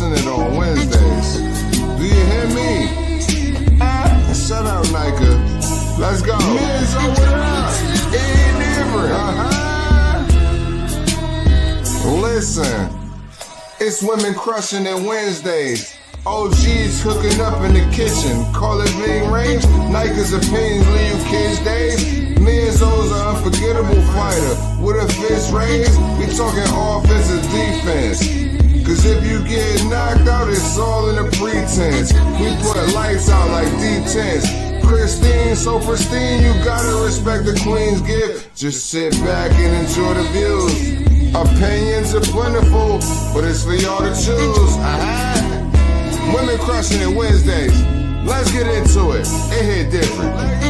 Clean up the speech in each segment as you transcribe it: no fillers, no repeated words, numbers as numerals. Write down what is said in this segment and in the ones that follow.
crushing it on Wednesdays. Do you hear me? Shut up, Nika. Let's go. Men's over there. It ain't different. Listen, it's women crushing it Wednesdays. OGs hooking up in the kitchen. Call it being range. Nika's opinions leave you kids days. Men's O's an unforgettable fighter. With a fist raised, we talking offense and defense. Cause if you get knocked out, it's all in a pretense. We put lights out like D10s. Christine, so pristine, you gotta respect the Queen's gift. Just sit back and enjoy the views. Opinions are plentiful, but it's for y'all to choose. Women crushing it Wednesdays. Let's get into it. It hit different.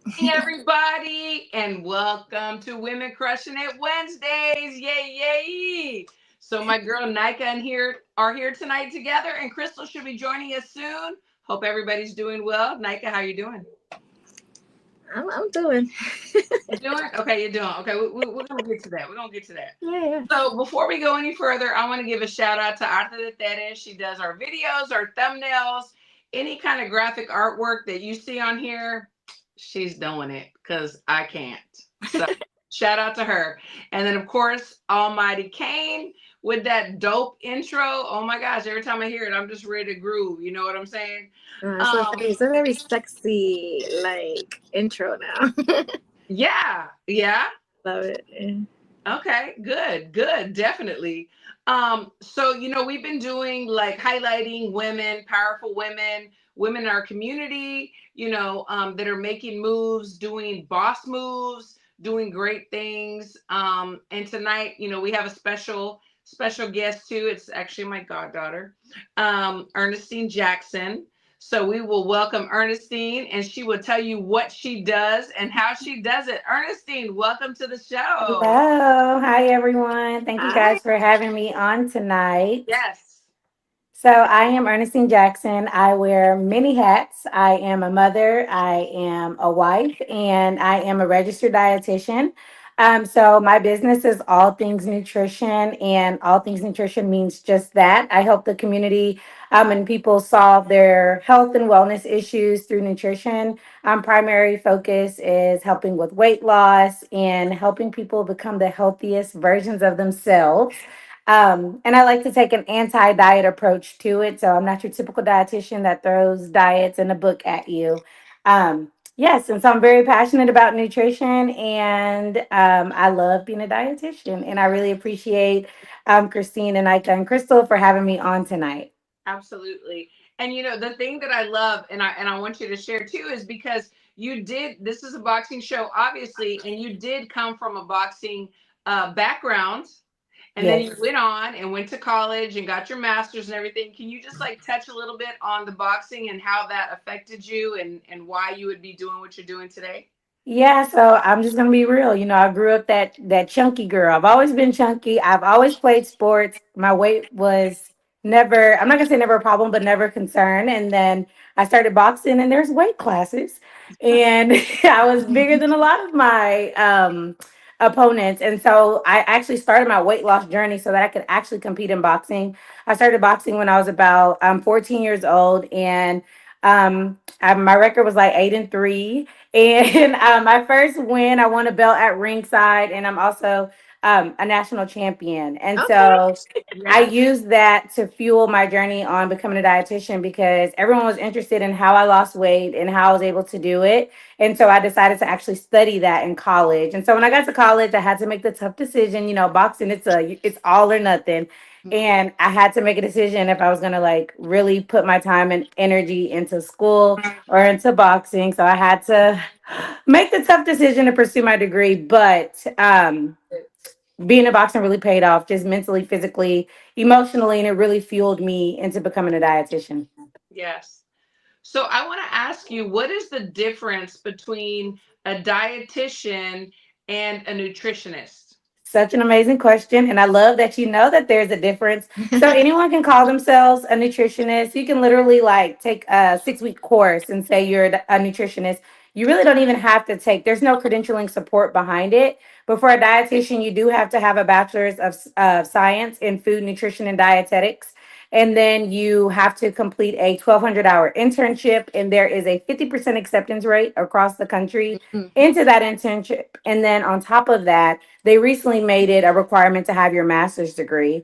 Hey everybody, and welcome to Women Crushing It Wednesdays. Yay, yay! So my girl Nika and here are here tonight together, and Crystal should be joining us soon. Hope everybody's doing well. Nika, how you doing? I'm doing. You're doing? Okay, you're doing. Okay, we're gonna get to that. We're gonna get to that. Yeah. So before we go any further, I want to give a shout out to Arta de Tere. She does our videos, our thumbnails, any kind of graphic artwork that you see on here. She's doing it because I can't. So shout out to her. And then, of course, Almighty Kane with that dope intro. Oh my gosh, every time I hear it, I'm just ready to groove. You know what I'm saying? It's a very sexy intro now. Yeah. Love it. Yeah. Okay, good, definitely. So we've been doing highlighting women, powerful women in our community, that are making moves, doing boss moves, doing great things. And tonight, we have a special guest too. It's actually my goddaughter, Ernestine Jackson. So we will welcome Ernestine, and she will tell you what she does and how she does it. Ernestine, welcome to the show. Hello. Hi, everyone. Thank you guys for having me on tonight. Yes. So I am Ernestine Jackson. I wear many hats. I am a mother, I am a wife, and I am a registered dietitian. So my business is all things nutrition, and all things nutrition means just that. I help the community and people solve their health and wellness issues through nutrition. Primary focus is helping with weight loss and helping people become the healthiest versions of themselves. And I like to take an anti-diet approach to it. So I'm not your typical dietitian that throws diets in a book at you. Yes, and so I'm very passionate about nutrition, and I love being a dietitian. And I really appreciate Christine and Ika and Crystal for having me on tonight. Absolutely. And the thing that I love, and I want you to share too, is because this is a boxing show, obviously, and you did come from a boxing background. And then you went on and went to college and got your master's and everything. Can you just touch a little bit on the boxing and how that affected you and why you would be doing what you're doing today? Yeah, so I'm just gonna be real. I grew up that chunky girl. I've always been chunky. I've always played sports. My weight was never, I'm not gonna say never a problem, but never a concern. And then I started boxing and there's weight classes. And I was bigger than a lot of my opponents. And so I actually started my weight loss journey so that I could actually compete in boxing. I started boxing when I was about 14 years old, and my record was like 8-3. And my first win, I won a belt at ringside, and I'm also a national champion. And so I used that to fuel my journey on becoming a dietitian because everyone was interested in how I lost weight and how I was able to do it. And so I decided to actually study that in college. And so when I got to college, I had to make the tough decision. Boxing, it's all or nothing. And I had to make a decision if I was going to really put my time and energy into school or into boxing. So I had to make the tough decision to pursue my degree. But being a boxer really paid off, just mentally, physically, emotionally, and it really fueled me into becoming a dietitian. Yes. So I want to ask you, what is the difference between a dietitian and a nutritionist? Such an amazing question. And I love that you know that there's a difference. So anyone can call themselves a nutritionist. You can literally like take a 6 week course and say you're a nutritionist. You really don't even have to take, there's no credentialing support behind it. But for a dietitian, you do have to have a bachelor's of science in food, nutrition, and dietetics. And then you have to complete a 1,200-hour internship. And there is a 50% acceptance rate across the country into that internship. And then on top of that, they recently made it a requirement to have your master's degree.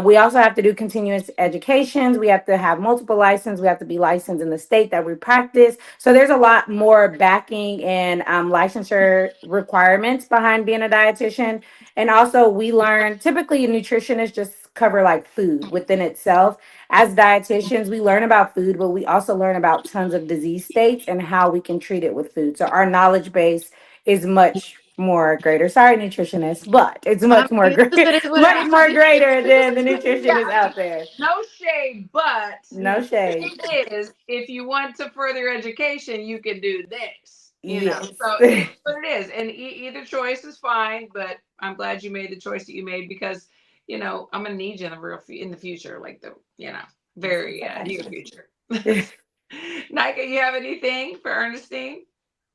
We also have to do continuous educations. We have to have multiple licenses. We have to be licensed in the state that we practice. So there's a lot more backing and licensure requirements behind being a dietitian. And also, we learn typically nutritionists just cover like food within itself. As dietitians, we learn about food, but we also learn about tons of disease states and how we can treat it with food. So our knowledge base is much more greater. Sorry, nutritionist, but it's I much more mean, great, it is what much more it greater than the Yeah, nutritionists out there. no shade, but No shade. it is, if you want to further education, you can do this, Yes. So it is what it is. And either choice is fine, but I'm glad you made the choice that you made because, I'm going to need you in the in the future, like very near future. Nika, you have anything for Ernestine?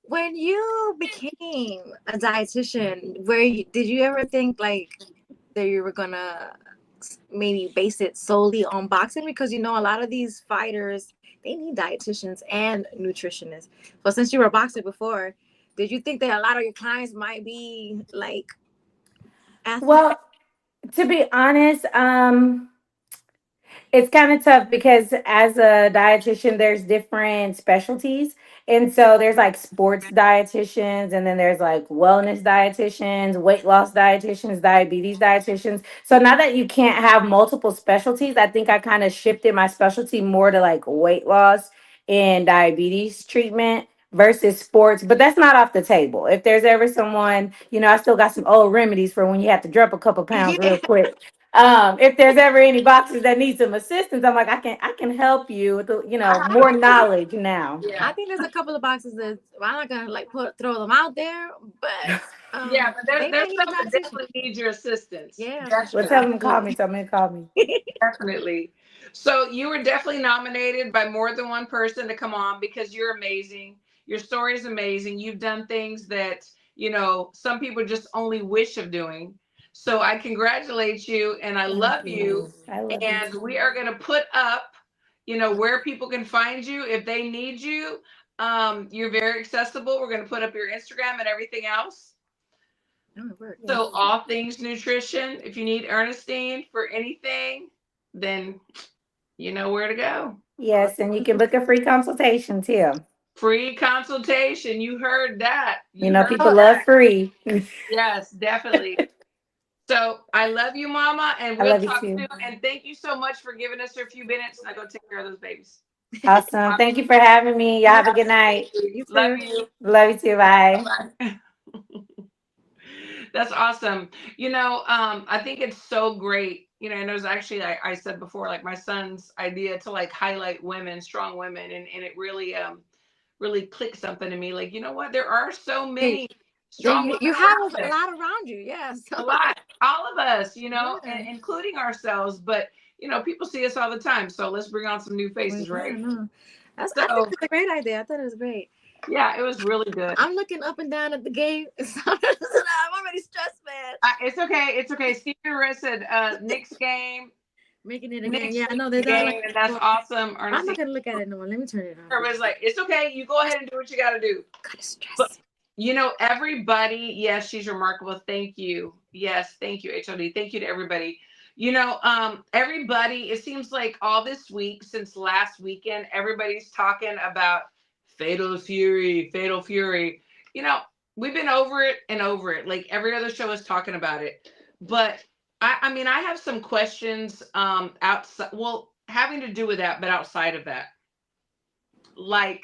When you became a dietitian, did you ever think like that you were gonna maybe base it solely on boxing? Because a lot of these fighters, they need dietitians and nutritionists. But since you were a boxer before, did you think that a lot of your clients might be like athletes? Well, to be honest, it's kind of tough because as a dietitian, there's different specialties. And so there's like sports dietitians, and then there's like wellness dietitians, weight loss dietitians, diabetes dietitians. So now that you can't have multiple specialties, I think I kind of shifted my specialty more to like weight loss and diabetes treatment versus sports. But that's not off the table. If there's ever someone, I still got some old remedies for when you have to drop a couple pounds real Yeah. quick. If there's ever any boxers that need some assistance, I'm like, I can help you with more knowledge now. I Yeah. think there's a couple of boxes that I'm not gonna like throw them out there, but Yeah, but they there's may need a some that dietitian. definitely need your assistance. Yeah, for Well, sure. tell them to call Absolutely. me. Tell me to call me. Definitely. So you were definitely nominated by more than one person to come on because you're amazing. Your story is amazing. You've done things that, some people just only wish of doing. So I congratulate you and I Thank love you. you. I love you And we too. are going to put up, where people can find you if they need you. You're very accessible. We're going to put up your Instagram and everything else. No, it worked. Yes. So all things nutrition, if you need Ernestine for anything, then you know where to go. Yes, and you can book a free consultation too. Free consultation. You heard that. You You know, heard people Oh, love that. free. Yes, definitely. So I love you, Mama, and I we'll love you talk soon. too. And thank you so much for giving us a few minutes. And I go take care of those babies. Awesome. Thank you for having me. Y'all have a good night. you Love too. you. Love you too. Bye. Bye. That's awesome. I think it's so great. And it was actually, like I said before, like my son's idea to like highlight women, strong women, and it really clicked something to me. Like, you know what? There are so Hey, many yeah, strong you women have around a us. lot around you. Yeah. A So lot, all of us, yeah. including ourselves. But people see us all the time. So let's bring on some new Well, faces, yeah, right? no. I think So it's a great idea. I thought it was great. yeah, it was really good. I'm looking up and down at the game. I'm already stressed, man. It's okay. It's okay. Stevie Ray said, Nick's game. Making it again. Nick's Yeah, I know the there's not like. game, and that's awesome. I'm Ernestine, not gonna look at it no more. Let me turn it off. everybody's like, it's okay. You go ahead and do what you got to do. Kind of But stress. everybody, yes, she's remarkable. Thank you. Yes, thank you, HOD. Thank you to everybody. Everybody, it seems like all this week since last weekend, everybody's talking about Fatal Fury, Fatal Fury. We've been over it and over it. Like every other show is talking about it. But I mean, I have some questions outside, well, having to do with that, but outside of that. Like,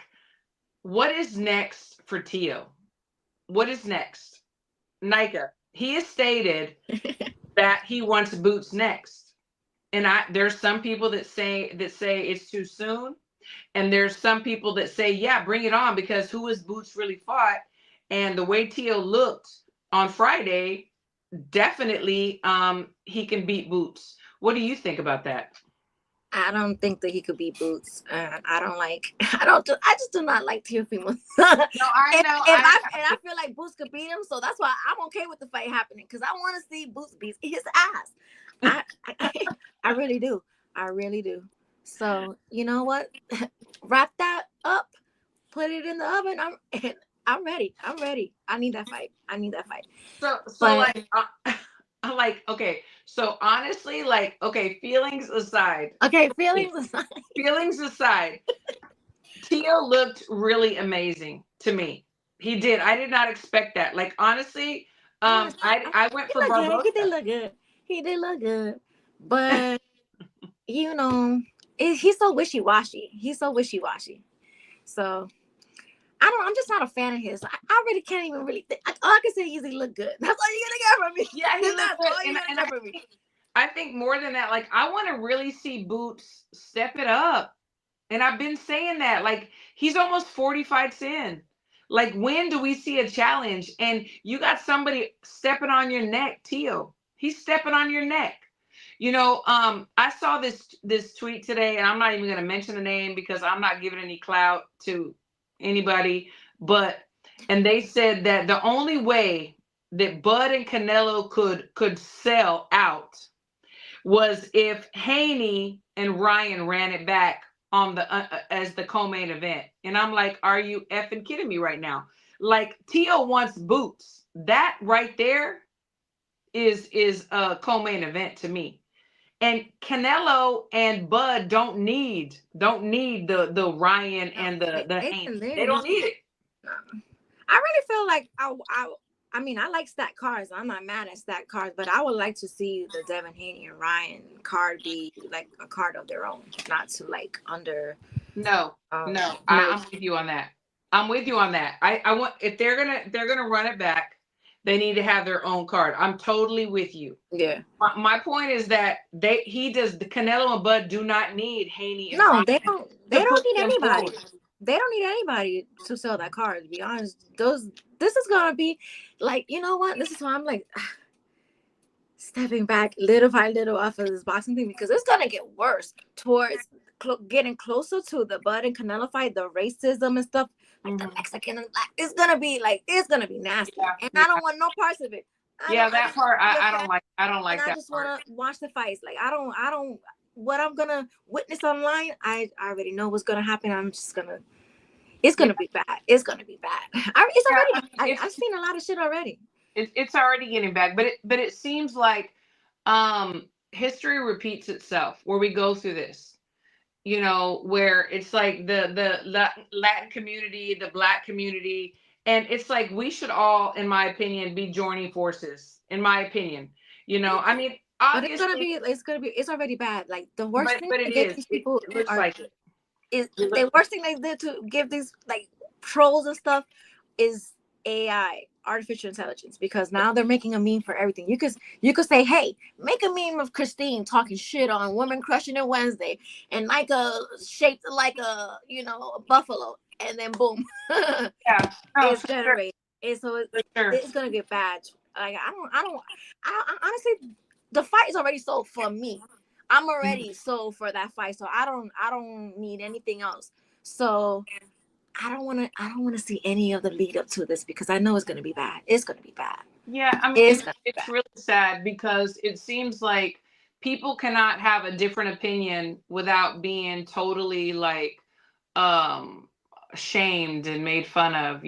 what is next for Tio? What is next? Nika, he has stated that he wants Boots next. And there's some people that say it's too soon. And there's some people that say, yeah, bring it on, because who has Boots really fought? And the way Tio looked on Friday, definitely he can beat Boots. What do you think about that? I don't think that he could beat Boots. I don't like. I just do not like Teofimo. if No, I if know. I feel like Boots could beat him, so that's why I'm okay with the fight happening because I want to see Boots beat his ass. I really do. I really do. So you know what? Wrap that up. Put it in the oven. I'm ready. I'm ready. I need that fight. I need that fight. So But like I'm like, okay, so honestly, like, okay, okay, feelings aside. feelings aside, Tio looked really amazing to me. He did. I did not expect that. Like honestly, I went He for look good. He did Barbosa. look good. He did look good. But you know, he's so wishy washy. He's so wishy washy. So I don't. I'm just not a fan of his. I really can't even really. All I can say is he look good. That's all you're gonna get from me. Yeah, he looked That's good. all you're gonna get from me. I think more than that, like I want to really see Boots step it up. And I've been saying that. Like he's almost 40 fights in. Like when do we see a challenge? And you got somebody stepping on your neck, Tio. He's stepping on your neck. I saw this tweet today, and I'm not even gonna mention the name because I'm not giving any clout to anybody, but and they said that the only way that Bud and Canelo could sell out was if Haney and Ryan ran it back on the as the co-main event. And I'm like, are you effing kidding me right now? Like Tio wants Boots. That right there is a co-main event to me. And Canelo and Bud don't need the Ryan and the Haney. They don't need it. I really feel like I mean, I like stacked cards. I'm not mad at stacked cards, but I would like to see the Devin Haney and Ryan card be like a card of their own, not to like under. No, I'm with you on that. I'm with you on that. I want if they're gonna run it back, they need to have their own card. I'm totally with you. Yeah. My point is that the Canelo and Bud do not need Haney and No, Ryan they don't. They to don't put need them anybody. forward. They don't need anybody to sell that card. To be honest, this is gonna be like, you know what? This is why I'm like stepping back little by little off of this boxing thing because it's gonna get worse towards getting closer to the Bud and Canelo fight, the racism and stuff, like the Mexican and black. It's gonna be nasty, and I don't want no parts of it. That part I don't like. I don't like and that. I just want to watch the fights. Like I don't. What I'm gonna witness online, I already know what's gonna happen. It's gonna be bad. It's gonna be bad. I've seen a lot of shit already. It's already getting bad, but it seems like history repeats itself where we go through this. Where it's like the Latin community, the Black community, and it's like we should all, in my opinion, be joining forces. In my opinion, I mean, but obviously, it's already bad. Like the worst thing but to it get is. these people It looks like it. is the worst thing they did to give these like trolls and stuff is AI, artificial intelligence, because now they're making a meme for everything. You could say, hey, make a meme of Christine talking shit on women crushing it Wednesday and like shaped like a buffalo, and then boom, Yeah, it's generated. Sure. It's gonna get bad. Like I honestly, the fight is already sold for me. I'm already sold for that fight, so I don't need anything else. So I don't want to see any of the lead up to this because I know it's going to be bad. It's going to be bad. Yeah, I mean, it's really sad because it seems like people cannot have a different opinion without being totally like shamed and made fun of,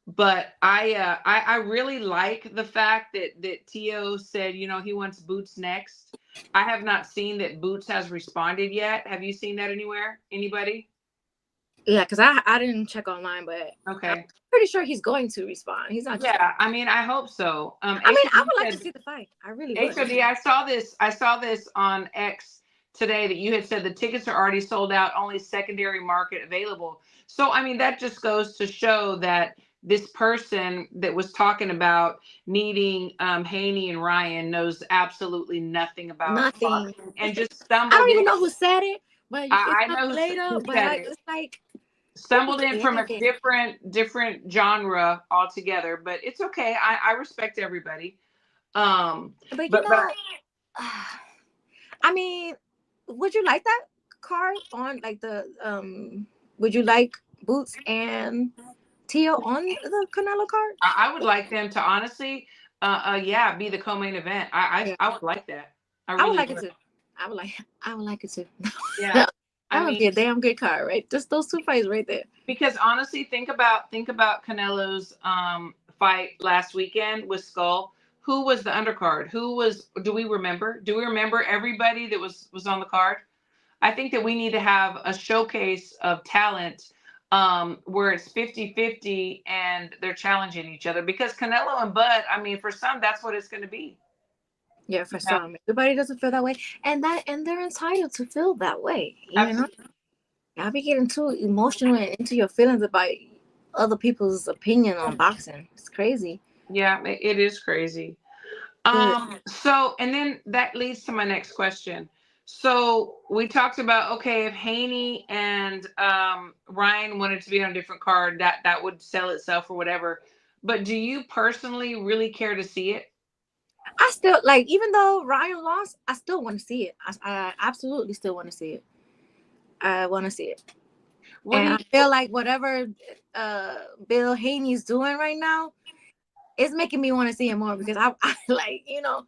But I really like the fact that Tio said, he wants Boots next. I have not seen that Boots has responded yet. Have you seen that anywhere? Anybody? Yeah, because I didn't check online, but okay, I'm pretty sure he's going to respond. He's not. Yeah, I mean, I hope so. I would like to see the fight. I really would. HOD, I saw this on X today that you had said the tickets are already sold out, only secondary market available. So, I mean, that just goes to show that this person that was talking about needing Haney and Ryan knows absolutely nothing about nothing and just stumbled. I don't even know who said it, but I know later. But it's like stumbled in from a different genre altogether. But it's okay. I respect everybody. But you know, I mean, would you like that card on like the would you like Boots and Tio on the Canelo card? I would like them to honestly, yeah, be the co-main event. Yeah. I would like that. I I would really like would. it too. I would like it too. Yeah. That would be a damn good card, right? Just those two fights right there. Because honestly, think about Canelo's fight last weekend with Skull. Who was the undercard? Do we remember? Do we remember everybody that was on the card? I think that we need to have a showcase of talent where it's 50-50 and they're challenging each other, because Canelo and Bud, I mean, for some, that's what it's going to be. Yeah, for some. Everybody doesn't feel that way. And they're entitled to feel that way. You know? Y'all be getting too emotional and into your feelings about other people's opinion on boxing. It's crazy. Yeah, it is crazy. So, and then that leads to my next question. So we talked about, okay, if Haney and Ryan wanted to be on a different card, that would sell itself or whatever. But do you personally really care to see it? I still like, even though Ryan lost, I still want to see it. I absolutely still want to see it. I want to see it. I feel like whatever Bill Haney's doing right now is making me want to see him more, because I like, you know,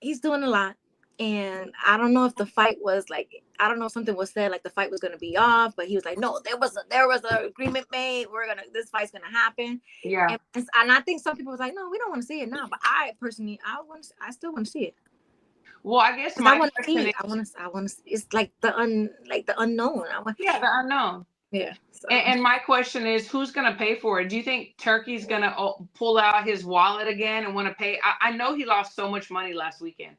he's doing a lot. And I don't know if the fight was like, I don't know if something was said like the fight was going to be off, but he was like, no, there was an agreement made. This fight's going to happen. Yeah. And I think some people was like, no, we don't want to see it now. But I personally, I still want to see it. Well, I guess I want to see it. I want to. It's like the unknown. The unknown. Yeah. So. And my question is, who's going to pay for it? Do you think Turkey's going to pull out his wallet again and want to pay? I know he lost so much money last weekend.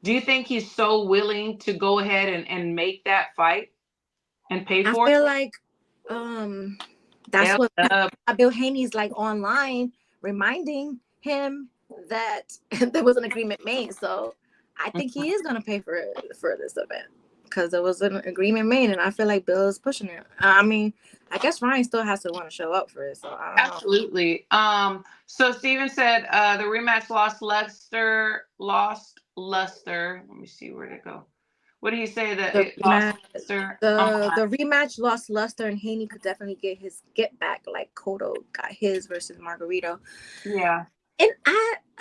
Do you think he's so willing to go ahead and make that fight and pay for it? I feel like that's what Bill Haney's like online reminding him that there was an agreement made. So I think he is going to pay for this event, because there was an agreement made, and I feel like Bill is pushing it. I mean, I guess Ryan still has to want to show up for it. So I don't know. Absolutely. So Steven said the rematch lost luster. Let me see, where'd it go? What did he say? The rematch lost luster, and Haney could definitely get back like Cotto got his versus Margarito. Yeah. And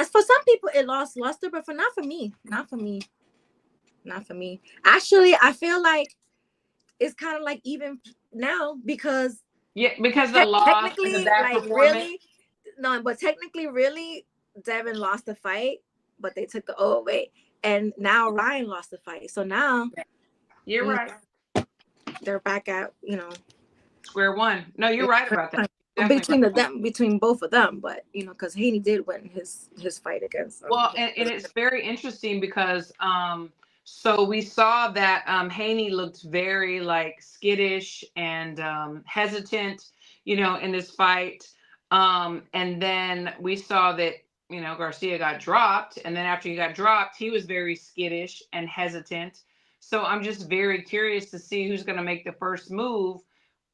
for some people it lost luster, but not for me. Actually, I feel like it's kind of like even now, because the loss, technically, the bad like performance. technically, really, Devin lost the fight, but they took the away, and now Ryan lost the fight. So now, you're right. They're back at square one. No, you're right about that. Between both of them, but because Haney did win his fight against them. Well, and it's very interesting because so we saw that Haney looked very like skittish and hesitant, in this fight. And then we saw that Garcia got dropped, and then after he got dropped, he was very skittish and hesitant. So I'm just very curious to see who's going to make the first move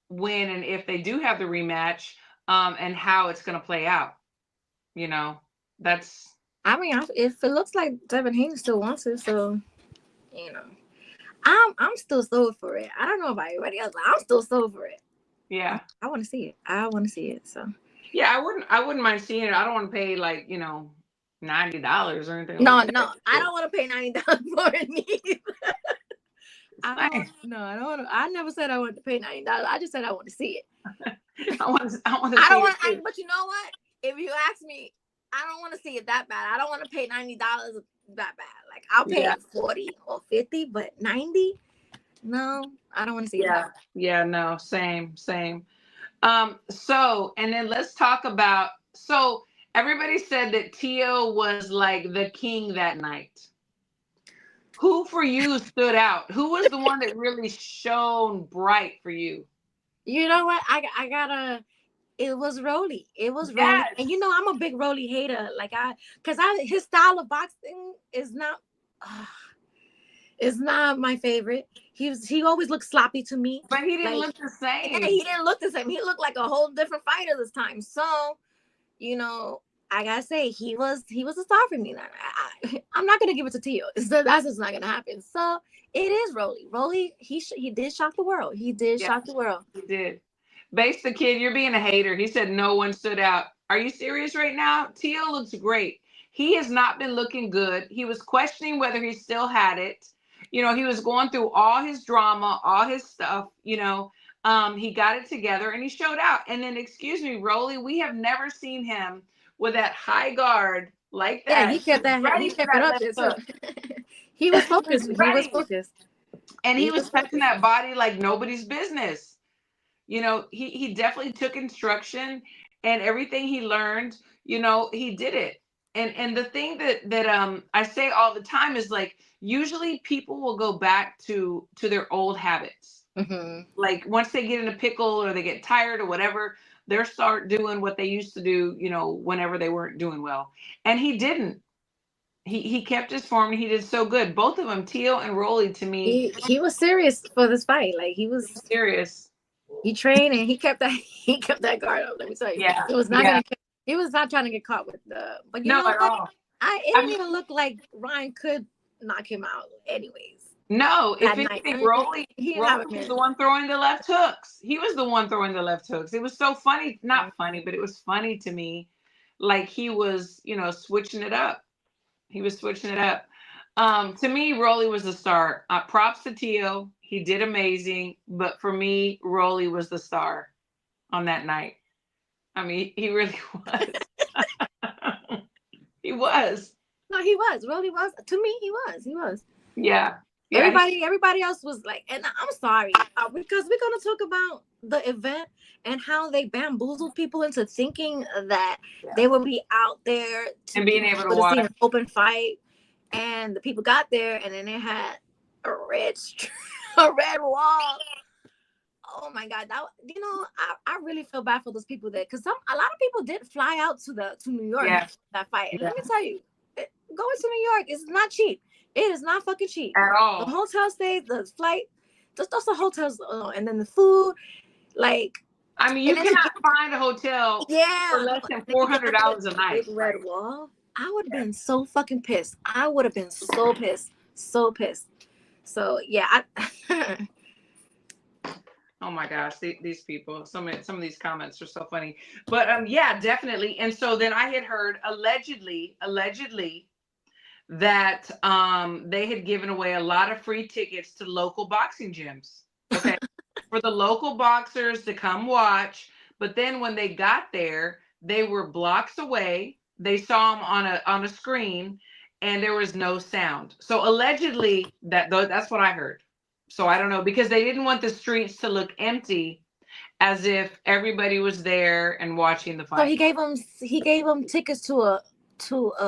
when and if they do have the rematch, and how it's going to play out. That's. I mean, if it looks like Devin Haney still wants it, so I'm still sold for it. I don't know about everybody else, but I'm still sold for it. Yeah, I want to see it. So. Yeah, I wouldn't mind seeing it. I don't want to pay like $90 or anything. No, I don't want to pay $90 for it either. I don't want to. I never said I wanted to pay $90. I just said I want to see it. I want to. But you know what? If you ask me, I don't want to see it that bad. I don't want to pay $90 that bad. Like I'll pay like 40 or 50, but 90? No, I don't want to see it. Yeah, no, same. So, and then let's talk about. So everybody said that Tio was like the king that night. Who for you stood out? Who was the one that really shone bright for you? You know what? I gotta. It was Rolly. Yes. Rolly. And I'm a big Rolly hater. Like his style of boxing is not. It's not my favorite. He always looked sloppy to me. But he didn't look the same. Yeah, he didn't look the same. He looked like a whole different fighter this time. So, I gotta say, he was a star for me. I'm not gonna give it to Tio. So that's just not gonna happen. So it is Rolly. Rolly, he did shock the world. He did shock the world. He did. Base the kid, you're being a hater. He said no one stood out. Are you serious right now? Tio looks great. He has not been looking good. He was questioning whether he still had it. You know, he was going through all his drama, all his stuff, you know. He got it together and he showed out. And then, excuse me, Rolly, we have never seen him with that high guard like that. Yeah, he kept that. He kept it up there too. He was focused. He was focused. And he was touching that body like nobody's business. You know, he definitely took instruction, and everything he learned, you know, he did it. And the thing that I say all the time is, like, usually people will go back to their old habits. Mm-hmm. Like once they get in a pickle or they get tired or whatever, they'll start doing what they used to do, you know, whenever they weren't doing well. And he didn't. He kept his form and he did so good. Both of them, Tio and Rolly, to me. He was serious for this fight. Like he was serious. He trained and he kept that guard up. Let me tell you. Yeah. It was not he was not trying to get caught with the. But you know at what? all. It didn't even look like Ryan could knock him out, anyways. No, if anything, Rolly was the one throwing the left hooks. He was the one throwing the left hooks. It was so funny, not funny, but it was funny to me. Like he was, you know, switching it up. He was switching it up. To me, Rolly was the star. Props to Tio. He did amazing. But for me, Rolly was the star on that night. I mean, he really was. He was. No, he was. Rolly was. To me, he was. He was. Yeah. Everybody else was like, and I'm sorry, because we're gonna talk about the event and how they bamboozled people into thinking that they would be out there and being able to watch an open fight, and the people got there and then they had a red wall. Oh my God, that, you know, I really feel bad for those people there, because a lot of people did fly out to New York that fight. And let me tell you, going to New York is not cheap. It is not fucking cheap at all. The hotel stays, the flight, just the hotels, and then the food. Like, I mean, you cannot find a hotel for less than $400 a night. Red wall. I would have been so fucking pissed. I would have been so pissed, so pissed. So yeah. Oh my gosh, these people. Some of these comments are so funny. But yeah, definitely. And so then I had heard allegedly that they had given away a lot of free tickets to local boxing gyms, okay, for the local boxers to come watch. But then when they got there, they were blocks away. They saw them on a screen, and there was no sound. So allegedly, that's what I heard. So I don't know, because they didn't want the streets to look empty, as if everybody was there and watching the fight. So he gave them tickets to a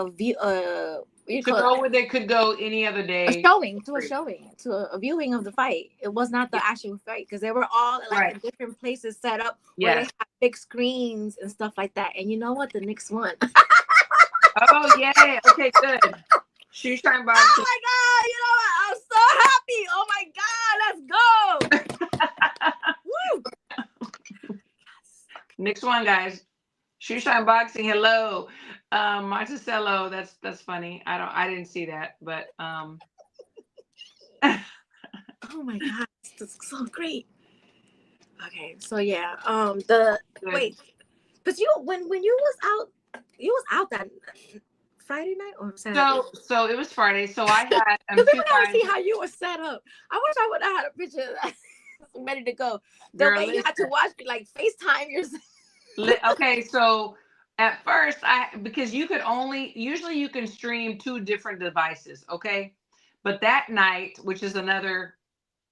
view. Where they could go any other day. A viewing of the fight. It was not the actual fight, because they were all in different places set up where they have big screens and stuff like that. And you know what? The Knicks won. Oh yeah. Okay, good. Shoe shine box. Oh my God! You know what? I'm so happy. Oh my God! Let's go. Woo! Next one, guys. Shoe shine boxing. Hello. Monticello, that's funny. I didn't see that, but oh my God, this is so great. Okay, so yeah, wait, because when you was out that Friday night or Saturday? So it was Friday. So I had because we want to see how you were set up. I wish I would have had a picture of that ready to go. The way you had to watch me, like FaceTime yourself. Okay, so at first, because usually you can stream 2 different devices, okay? But that night, which is another,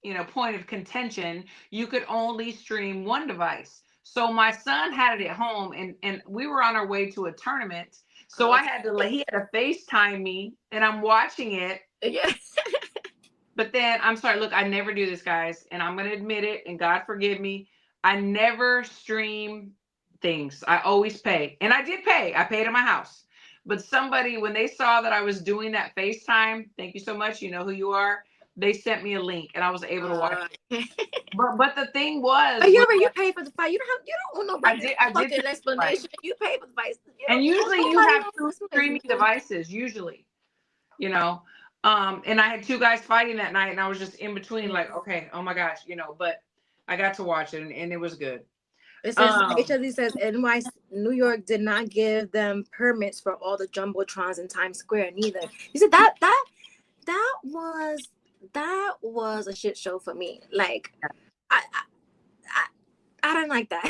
you know, point of contention, you could only stream 1 device. So my son had it at home, and we were on our way to a tournament. So he had to FaceTime me, and I'm watching it. Yeah. But then, I'm sorry, look, I never do this, guys, and I'm going to admit it, and God forgive me. I never stream things. I always pay. And I did pay. I paid at my house. But somebody, when they saw that I was doing that FaceTime, thank you so much. You know who you are. they sent me a link and I was able to watch it. Uh, But the thing was, But you pay for the fight. You don't owe nobody I did fucking pay for the fight. explanation. You pay for the fight. You And don't owe usually you nobody have no two explanation. streaming devices, usually, you know. And I had two guys fighting that night, and I was just in between, like, okay, oh my gosh, you know. But I got to watch it, and it was good. It says HLD says NY New York did not give them permits for all the jumbotrons in Times Square neither. You said that was a shit show for me. Like I don't like that.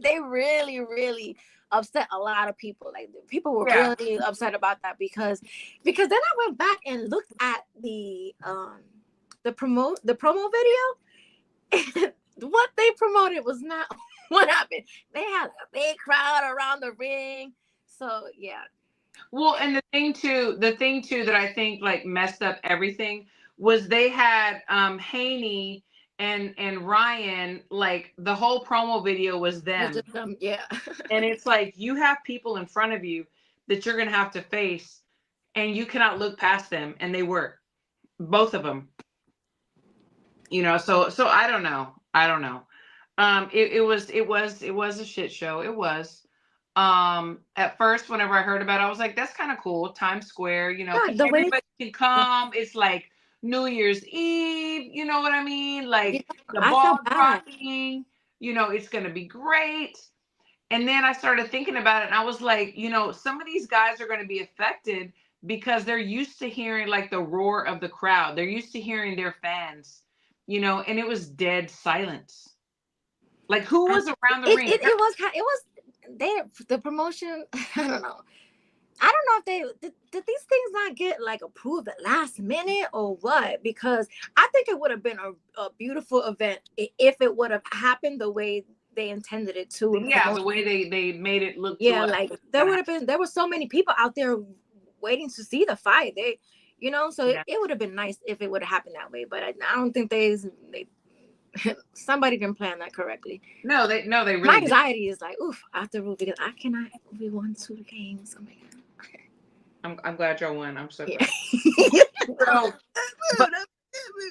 They really upset a lot of people. Like people were really upset about that because then I went back and looked at the promo video. What they promoted was not what happened. They had a big crowd around the ring. So yeah. Well, and the thing too that I think like messed up everything was they had Haney and Ryan, like the whole promo video was them. Yeah. And it's like you have people in front of you that you're gonna have to face, and you cannot look past them, and they were both of them. You know, so I don't know. It was a shit show. It was. At first, whenever I heard about it, I was like, that's kind of cool. Times Square, you know, everybody can come. It's like New Year's Eve, you know what I mean? Like the ball dropping, you know, it's gonna be great. And then I started thinking about it, and I was like, you know, some of these guys are going to be affected because they're used to hearing like the roar of the crowd. They're used to hearing their fans, you know, and it was dead silence. Like who was around the ring? It was the promotion. I don't know if they did these things not get like approved at last minute or what, because I think it would have been a beautiful event if it would have happened the way they intended it to. Yeah, the way they made it look. Yeah, like there were so many people out there waiting to see the fight. They, you know, so it would have been nice if it would have happened that way. But I don't think they somebody didn't plan that correctly. No, they really. My anxiety is like, oof, after Ruby, because I cannot we won 2 games. Oh my god. I'm glad y'all won. I'm so glad. Yeah.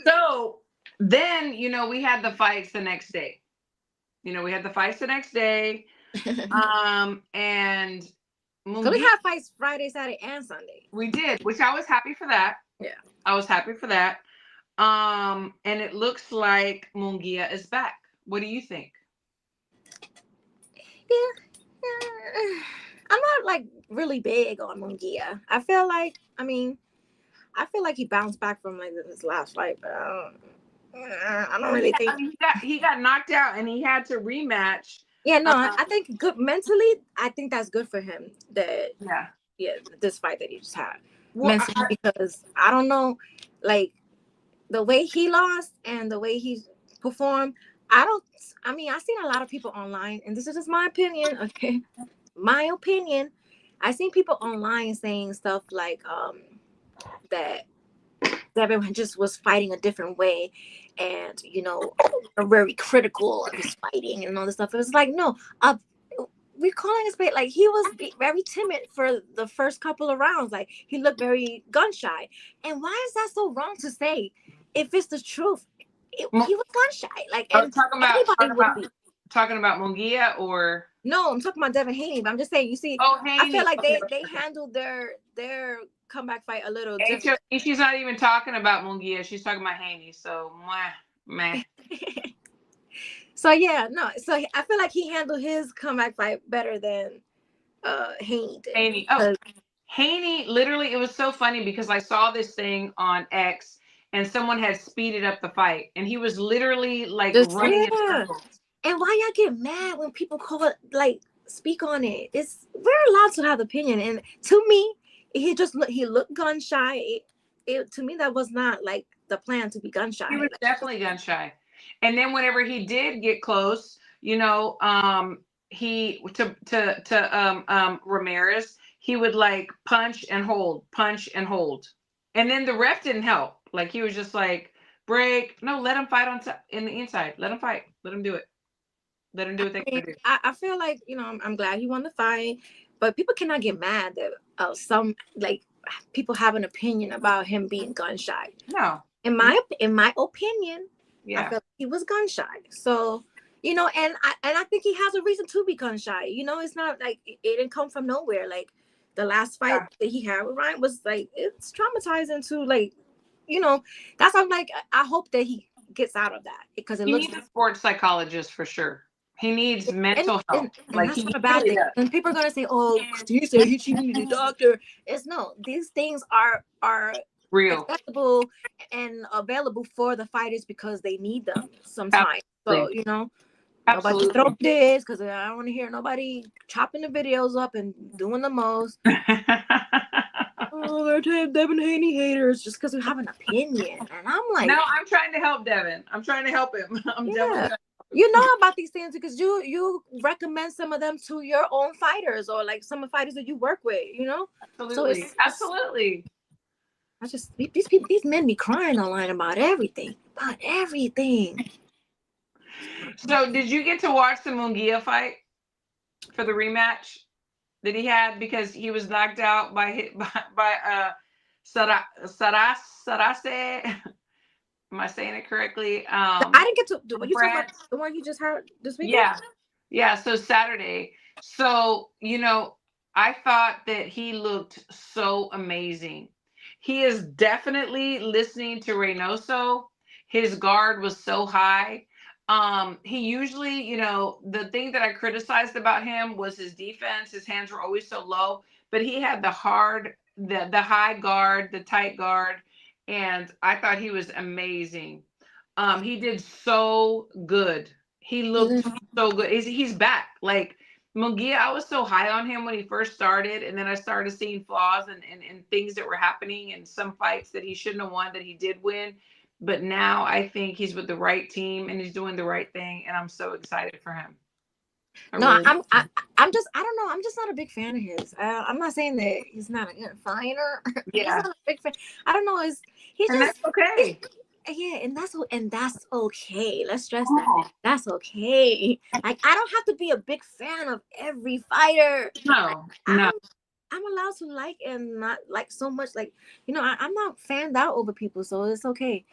So then, you know, we had the fights the next day. And so we had fights Friday, Saturday, and Sunday. We did, which I was happy for that. Yeah. I was happy for that. And it looks like Munguía is back. What do you think? Yeah. I'm not like really big on Munguía. I feel like he bounced back from like his last fight, but I don't really think. I mean, he got knocked out and he had to rematch. Yeah, no, I think good mentally. I think that's good for him. This fight that he just had mentally, because I don't know, like the way he lost and the way he performed. I've seen a lot of people online, and this is just my opinion. Okay, my opinion. I've seen people online saying stuff like that everyone just was fighting a different way, and you know, are very critical of his fighting and all this stuff. It was like, no, we're calling his fight like he was very timid for the first couple of rounds. Like he looked very gun shy. And why is that so wrong to say? If it's the truth, he was gun shy. Like, and talking about Munguía or no, I'm talking about Devin Haney. But I'm just saying, you see, Haney. I feel like they handled their comeback fight a little different. She's not even talking about Munguía. She's talking about Haney. So, meh. So yeah, no. So I feel like he handled his comeback fight better than Haney did. Haney, literally, it was so funny because I saw this thing on X and someone had speeded up the fight, and he was literally like running in circles. And why y'all get mad when people call it, like, speak on it? We're allowed to have opinion, and to me, he looked gun shy. To me, that was not like the plan to be gun shy. He was definitely gun shy. And then whenever he did get close, you know, he to Ramirez, he would like punch and hold. And then the ref didn't help. Like he was just like, break. No, let him fight in the inside. Let him fight. Let him do it. Let him do what they can do. I feel like, you know, I'm glad he won the fight, but people cannot get mad that some like people have an opinion about him being gun shy. No. in my opinion, I felt he was gun shy. So, and I think he has a reason to be gun shy. It's not like it didn't come from nowhere. Like the last fight that he had with Ryan was like, it's traumatizing to like, that's why I'm like, I hope that he gets out of that, because he needs a sports psychologist for sure. He needs mental health. And that's not a bad thing. And people are gonna say, "Oh, he said she needed a doctor." These things are real, accessible and available for the fighters because they need them sometimes. Absolutely. So nobody throw this, because I don't want to hear nobody chopping the videos up and doing the most. Oh, they're Devin Haney haters just because we have an opinion, and I'm like, no, I'm trying to help Devin. I'm trying to help him. I'm definitely. You know about these things because you recommend some of them to your own fighters, or like some of the fighters that you work with, Absolutely. So absolutely. I just these men be crying online about everything. So did you get to watch the Munguía fight for the rematch that he had, because he was knocked out by Sarase? Am I saying it correctly? I didn't get to. What you talking about? The one you just heard this weekend? Yeah. So Saturday. So I thought that he looked so amazing. He is definitely listening to Reynoso. His guard was so high. He usually, the thing that I criticized about him was his defense. His hands were always so low, but he had the high guard, the tight guard. And I thought he was amazing. He did so good. He looked so good. He's back. Like Munguía, I was so high on him when he first started, and then I started seeing flaws and things that were happening in some fights that he shouldn't have won that he did win. But now I think he's with the right team and he's doing the right thing, and I'm so excited for him. I'm just, I don't know. I'm just not a big fan of his. I'm not saying that he's not a good fighter. Yeah. He's not a big fan. I don't know. That's okay. Yeah, and that's okay. Let's stress that. That's okay. Like, I don't have to be a big fan of every fighter. No. I'm allowed to like and not like so much. Like, I'm not fanned out over people, so it's okay.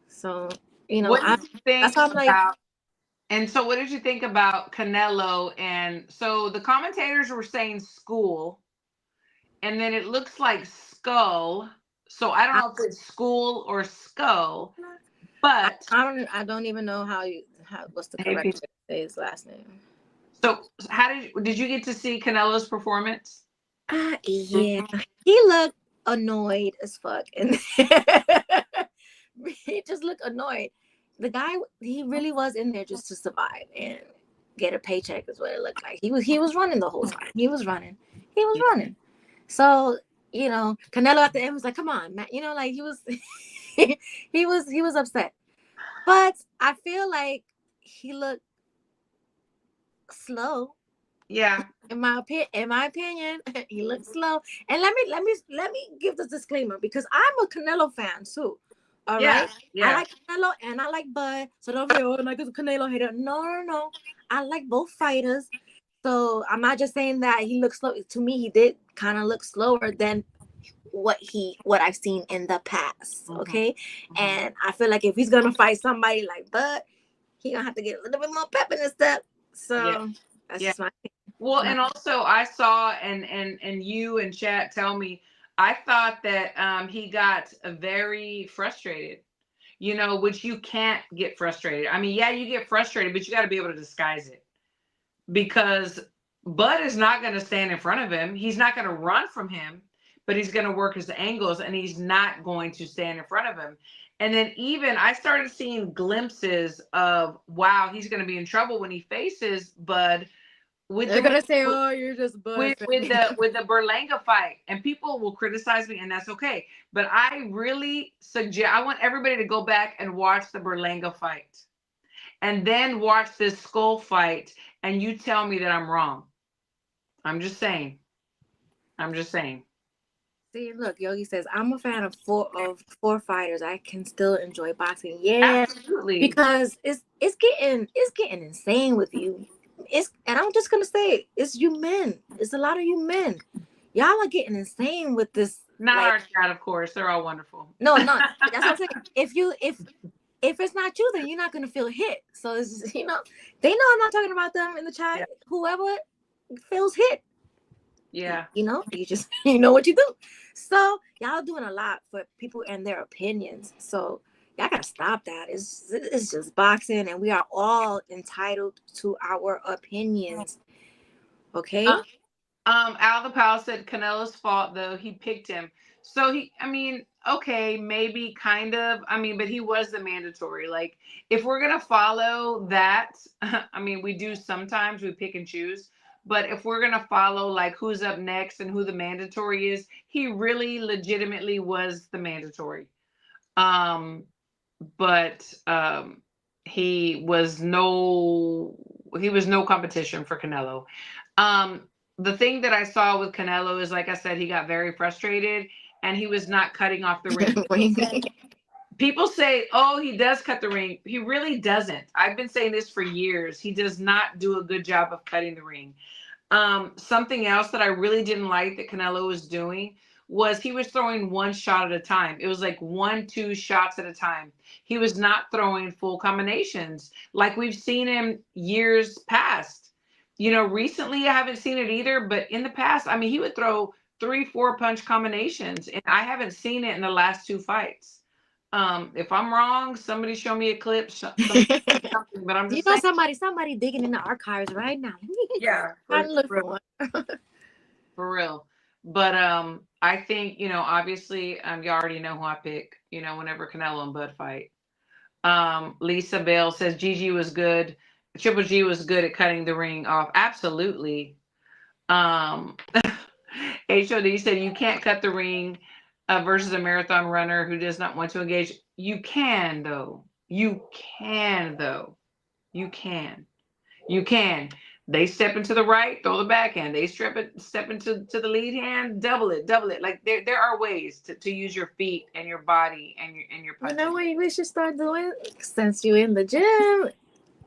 So, what did you think that's how I'm like. And so what did you think about Canelo? And so the commentators were saying school, and then it looks like skull. So I don't know if it's school or skull, but I don't even know what's the correct way to say his last name. So how did you get to see Canelo's performance? Yeah, he looked annoyed as fuck, and he just looked annoyed. The guy, he really was in there just to survive and get a paycheck, is what it looked like. He was running the whole time. He was running. So, Canelo at the end was like, "Come on, man." Like he was he was upset. But I feel like he looked slow. Yeah. In my opinion, he looked slow. And let me give this disclaimer, because I'm a Canelo fan too. All right. Yeah. I like Canelo and I like Bud. So don't be like a Canelo hater. No. I like both fighters. So I'm not just saying that he looks slow. To me, he did kind of look slower than what I've seen in the past. Okay. Mm-hmm. And I feel like if he's gonna fight somebody like Bud, he's gonna have to get a little bit more pep in his step. So that's just my opinion. Well, and also I saw and you and chat tell me, I thought that he got very frustrated, which you can't get frustrated. I mean, yeah, you get frustrated, but you got to be able to disguise it, because Bud is not going to stand in front of him. He's not going to run from him, but he's going to work his angles, and he's not going to stand in front of him. And then even I started seeing glimpses of, wow, he's going to be in trouble when he faces Bud. They're gonna say, "Oh, you're just Bud." With the Berlanga fight, and people will criticize me, and that's okay. But I really suggest, I want everybody to go back and watch the Berlanga fight, and then watch this skull fight, and you tell me that I'm wrong. I'm just saying. See, look, Yogi says, I'm a fan of four fighters. I can still enjoy boxing. Yeah, absolutely. Because it's getting insane with you. And I'm just gonna say, it's you men. It's a lot of you men. y'all are getting insane with this. Not like, our chat, of course. They're all wonderful. no, that's what I'm saying. If it's not you, then you're not gonna feel hit. So it's just, they know I'm not talking about them in the chat. Yeah. Whoever feels hit, Yeah. you just you know what you do. So y'all doing a lot for people and their opinions. So y'all gotta stop that. It's just boxing, and we are all entitled to our opinions. Okay. Al the Pal said Canelo's fault though. He picked him. So okay, maybe kind of. But he was the mandatory. Like, if we're gonna follow that, we do sometimes, we pick and choose. But if we're gonna follow like who's up next and who the mandatory is, he really legitimately was the mandatory. But he was no competition for Canelo. The thing that I saw with Canelo is, like I said, he got very frustrated and he was not cutting off the ring. People say, oh, he does cut the ring. He really doesn't. I've been saying this for years. He does not do a good job of cutting the ring. Something else that I really didn't like that Canelo was doing was he was throwing one shot at a time. It was like 1-2 shots at a time. He was not throwing full combinations like we've seen him years past. Recently I haven't seen it either, but in the past, he would throw 3-4 punch combinations, and I haven't seen it in the last 2 fights. If I'm wrong, somebody show me a clip, something, but I'm just saying. Somebody digging in the archives right now. Yeah, for real. But I think, obviously, you already know who I pick, whenever Canelo and Bud fight. Lisa Bell says Gigi was good. Triple G was good at cutting the ring off. Absolutely. HOD said you can't cut the ring versus a marathon runner who does not want to engage. You can, though. You can. They step into the right, throw the backhand. They step into the lead hand, double it. Like there are ways to use your feet and your body and your punching. You know what we should start doing? Since you're in the gym,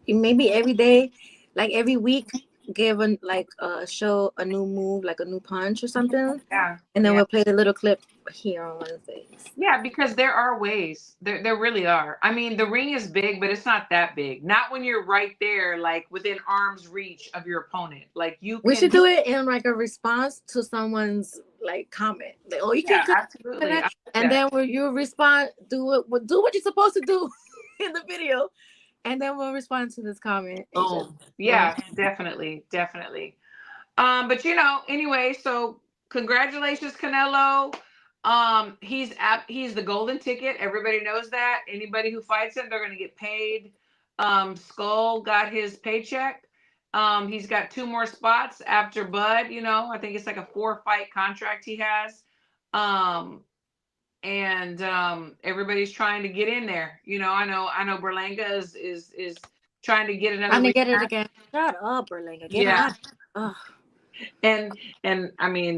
maybe every day, like every week, give show a new move, like a new punch or something. Yeah. And then we'll play the little clip here on Wednesdays. Yeah, because there are ways. There really are. The ring is big, but it's not that big. Not when you're right there, like within arm's reach of your opponent. Like we should do it in like a response to someone's like comment. Like, oh, you can't cut absolutely. that. And then when you respond, do what you're supposed to do in the video. And then we'll respond to this comment. Oh, yeah, definitely. But anyway, so congratulations, Canelo. He's the golden ticket. Everybody knows that. Anybody who fights him, they're going to get paid. Skull got his paycheck. He's got 2 more spots after Bud. I think it's like a 4-fight contract he has. And everybody's trying to get in there. I know Berlanga is trying to get another. I'm gonna get it again. Shut up, Berlanga. Yeah. And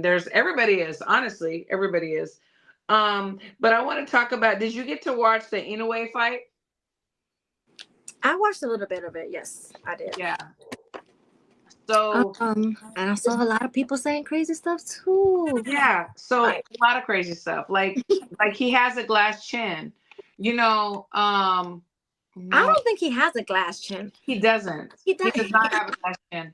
there's everybody is, honestly, everybody is. But I want to talk about, did you get to watch the Inoue fight? I watched a little bit of it. Yes, I did. Yeah. So and I saw a lot of people saying crazy stuff too. Yeah. So a lot of crazy stuff. Like he has a glass chin. No. I don't think he has a glass chin. He doesn't. He does not have a glass chin.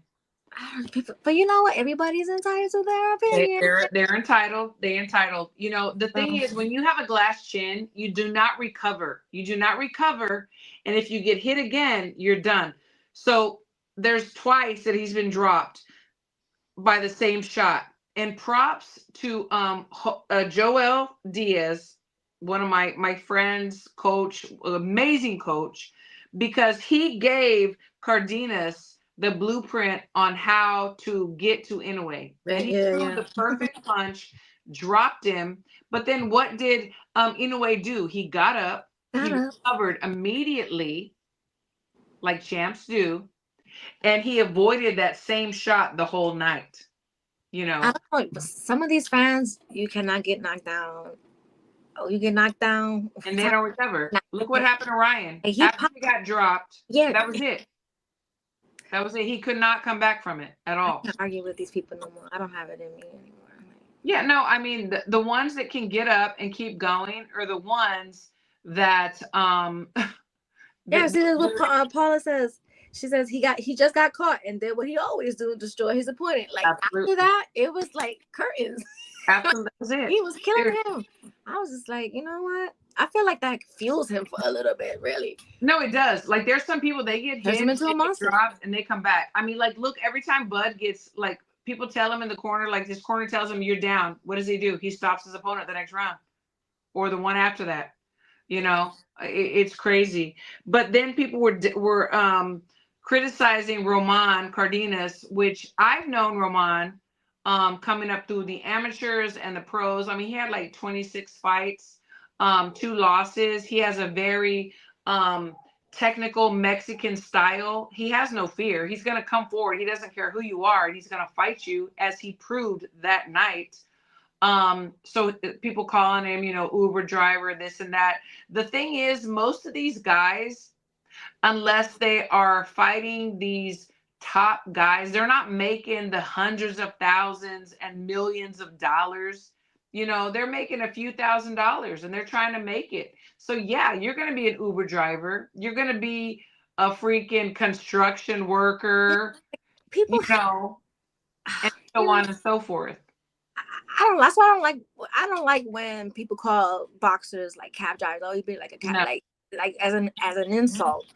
But you know what? Everybody's entitled to their opinion. They're entitled. They're entitled. The thing is, when you have a glass chin, you do not recover. And if you get hit again, you're done. So there's twice that he's been dropped by the same shot. And props to Joel Diaz, one of my friends, coach, amazing coach, because he gave Cardenas the blueprint on how to get to Inoue. And he threw the perfect punch, dropped him. But then what did Inoue do? He got up, he recovered immediately, like champs do, and he avoided that same shot the whole night. I don't know, but some of these fans, you cannot get knocked down. Oh, you get knocked down. And they don't recover. Look what happened to Ryan. After he got dropped, that was it. He could not come back from it at all. I can't argue with these people no more. I don't have it in me anymore. Yeah, no, I mean the ones that can get up and keep going are the ones that Yeah, that see, that's what Paula says. She says he just got caught and did what he always do, destroy his opponent. Like after absolutely, that, it was like curtains. absolutely, that was it. He was killing There- him. I was just like, you know what? I feel like that fuels him for a little bit, really. No, it does. Like there's some people they get Turns hit, him into they a get monster. dropped, and they come back. I mean, like look, every time Bud gets like people tell him in the corner, like this corner tells him you're down. What does he do? He stops his opponent the next round or the one after that. You know, it's crazy. But then people were criticizing Roman Cardenas, which I've known Roman coming up through the amateurs and the pros. I mean, he had like 26 fights, 2 losses. He has a very technical Mexican style. He has no fear. He's going to come forward. He doesn't care who you are, and he's going to fight you, as he proved that night. So people calling him, you know, Uber driver, this and that. The thing is, most of these guys, unless they are fighting these top guys, they're not making the hundreds of thousands and millions of dollars. You know, they're making a few $1,000s and they're trying to make it. So yeah, you're going to be an Uber driver. You're going to be a freaking construction worker, People, you know, and so on and so forth. I don't. That's why I don't like. I don't like when people call boxers like cab drivers. Oh, you be like a cab, No. like as an insult.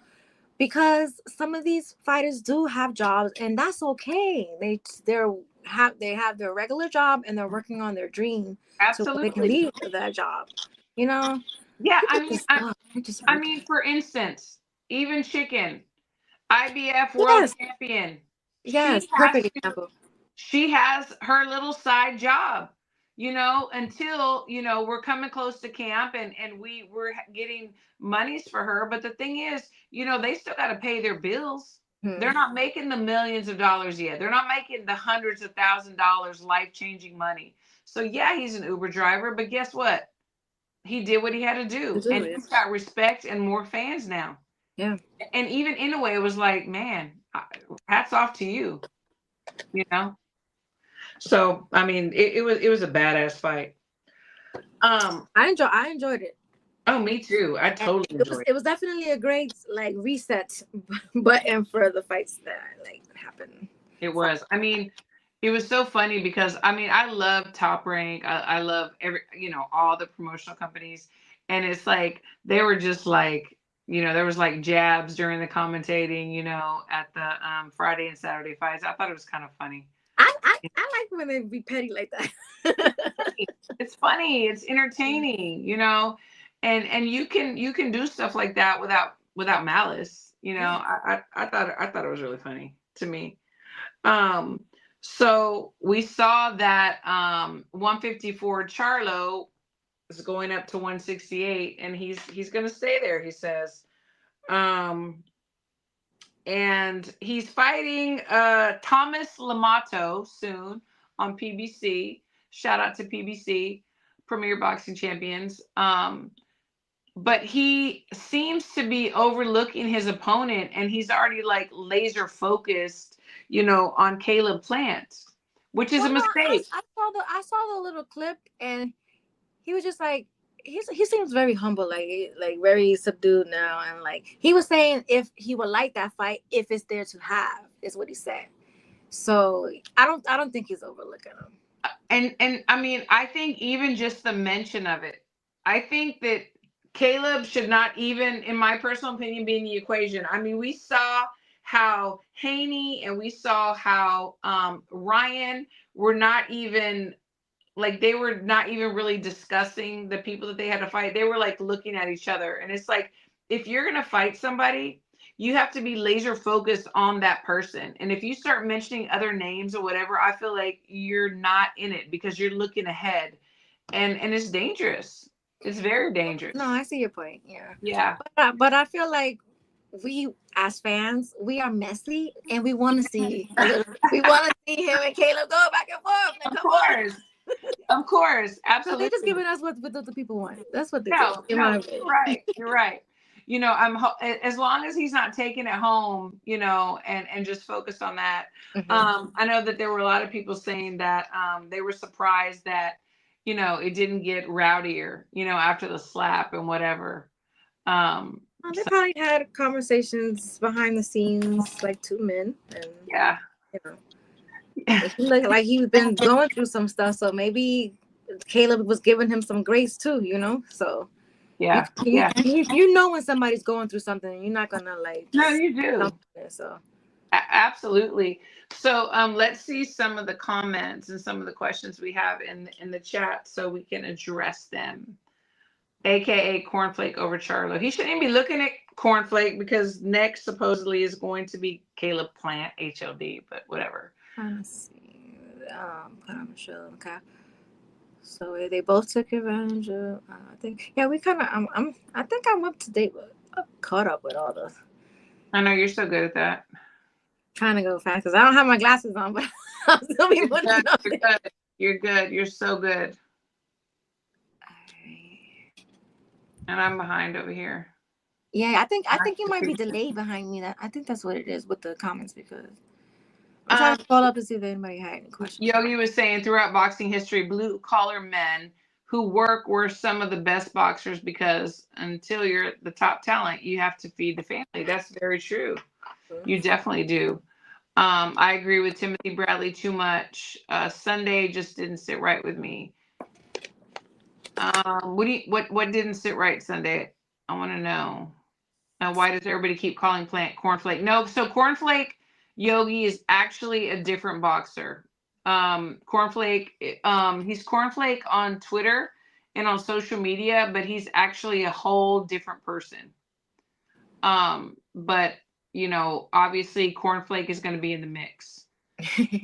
Because some of these fighters do have jobs, and that's okay. They have their regular job, and they're working on their dream, so they can Absolutely. leave for that job. You know. Yeah, I People mean, for instance, even Chicken, IBF world yes, champion, yes, perfect example. she has her little side job, you know, until, you know, we're coming close to camp and we're getting monies for her. But the thing is, you know, they still got to pay their bills. They're not making the millions of dollars yet. They're not making the hundreds of $1,000s life-changing money. So yeah, he's an Uber driver, but guess what? He did what he had to do, and he's got respect and more fans now. Yeah. And even Inoue was like, man, hats off to you, you know? So, I mean, it was a badass fight. I enjoyed it. Oh, me too. I totally enjoyed it. It was definitely a great like reset button for the fights that like happened. It was. I mean, it was so funny because I mean, I love Top Rank. I love all the promotional companies, and it's like they were just like, you know, there was like jabs during the commentating, you know, at the Friday and Saturday fights. I thought it was kind of funny. I like when they be petty like that. It's funny. It's entertaining, you know, and you can do stuff like that without malice. You know, I thought it was really funny to me. So we saw that 154 Charlo is going up to 168, and he's going to stay there, he says. And he's fighting Thomas Lamato soon on PBC. Shout out to PBC, Premier Boxing Champions. But he seems to be overlooking his opponent, and he's already like laser focused, you know, on Caleb Plant, which is a mistake. I saw the little clip, and he was just like, he seems very humble, like very subdued now, and like he was saying if he would like that fight if it's there to have, is what he said. So I don't think he's overlooking him. And I mean, I think even just the mention of it, I think that Caleb should not even, in my personal opinion, be in the equation. I mean, we saw how Haney and we saw how Ryan were not even, like, they were not even really discussing the people that they had to fight. They were like looking at each other. And it's like, if you're going to fight somebody, you have to be laser focused on that person. And if you start mentioning other names or whatever, I feel like you're not in it because you're looking ahead, and it's dangerous. It's very dangerous. No, I see your point. Yeah. Yeah. But I feel like we as fans, we are messy, and we want to see we want to see him and Caleb go back and forth. Of course. Of course. Absolutely. So they're just giving us what the people want. That's what they do. No, you're right. You're right. as long as he's not taking it home, and just focused on that. Mhm. I know that there were a lot of people saying that they were surprised that, it didn't get rowdier, after the slap and whatever. Well, they So, probably had conversations behind the scenes, like two men, and yeah. you know, he looked like he's been going through some stuff. So maybe Caleb was giving him some grace too, So you Yeah. you Yeah. you know when somebody's going through something, you're not gonna like No, just you dump do. it. So Absolutely. So let's see some of the comments and some of the questions we have in the chat so we can address them. AKA Cornflake over Charlo. He shouldn't even be looking at Cornflake because next supposedly is going to be Caleb Plant, HLD, but whatever. trying to see. Put on the show. Okay. So they both took advantage of. I think. Yeah, we kind of. I think I'm up to date with, caught up with all the. I know you're so good at that. Trying to go fast because I don't have my glasses on, but I'll still be putting it on. You're good. You're good. You're so good. And I'm behind over here. Yeah, I think you might be delayed behind me. I think that's what it is with the comments because I'm trying to scroll up to see if anybody had any questions. Yogi was saying throughout boxing history, blue collar men who work were some of the best boxers because until you're the top talent, you have to feed the family. That's very true. You definitely do. I agree with Timothy Bradley too much. Sunday just didn't sit right with me. What didn't sit right Sunday? I want to know. Why does everybody keep calling Plant Cornflake? No, so Cornflake Yogi is actually a different boxer. Cornflake, he's Cornflake on Twitter and on social media, but he's actually a whole different person. But obviously Cornflake is going to be in the mix.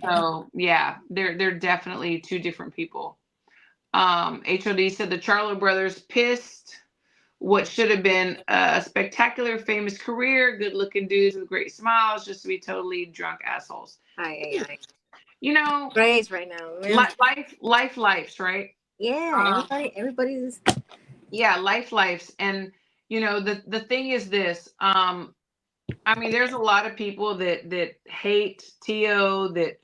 So yeah, they're definitely two different people. HOD said the Charlo brothers pissed what should have been a spectacular, famous career, good-looking dudes with great smiles, just to be totally drunk assholes. Aye. Great right now. Man. Lives, right? Yeah, everybody's. Yeah, lives, and the thing is this. There's a lot of people that hate Tio, that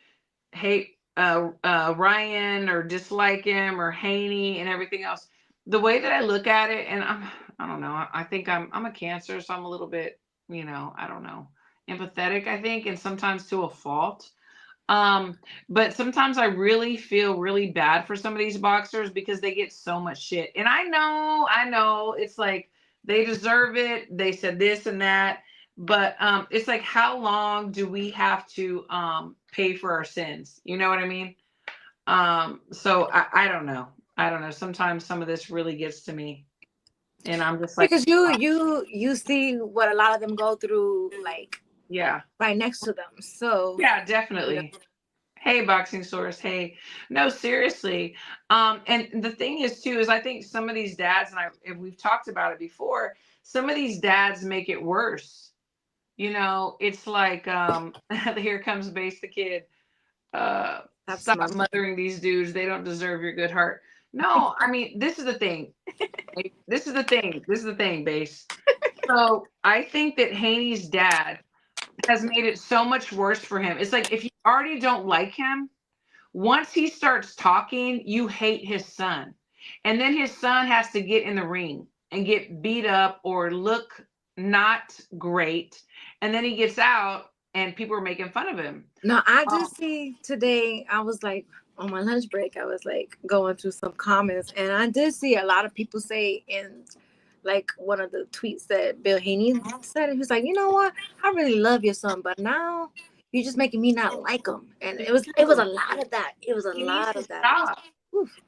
hate Ryan or dislike him or Haney and everything else. The way that I look at it, and I don't know. I think I'm a Cancer, so I'm a little bit, I don't know, empathetic, I think, and sometimes to a fault. But sometimes I really feel really bad for some of these boxers because they get so much shit. And I know it's like they deserve it. They said this and that, but it's like, how long do we have to pay for our sins? You know what I mean? So I don't know. Sometimes some of this really gets to me. And I'm just like, because you see what a lot of them go through, like, yeah, right next to them. So yeah, definitely. Hey, Boxing Source. Hey, no, seriously. And the thing is too, is I think some of these dads, and we've talked about it before, some of these dads make it worse. It's like, here comes Base the Kid. Stop mothering these dudes. They don't deserve your good heart. No, this is the thing. This is the thing, Base. So I think that Haney's dad has made it so much worse for him. It's like, if you already don't like him, once he starts talking, you hate his son. And then his son has to get in the ring and get beat up or look not great. And then he gets out and people are making fun of him. No, I did see today, I was like, on my lunch break, I was like going through some comments, and I did see a lot of people say in like one of the tweets that Bill Haney said, he was like, you know what? I really love your son, but now you're just making me not like him. And it was a lot of that. It was a lot of that.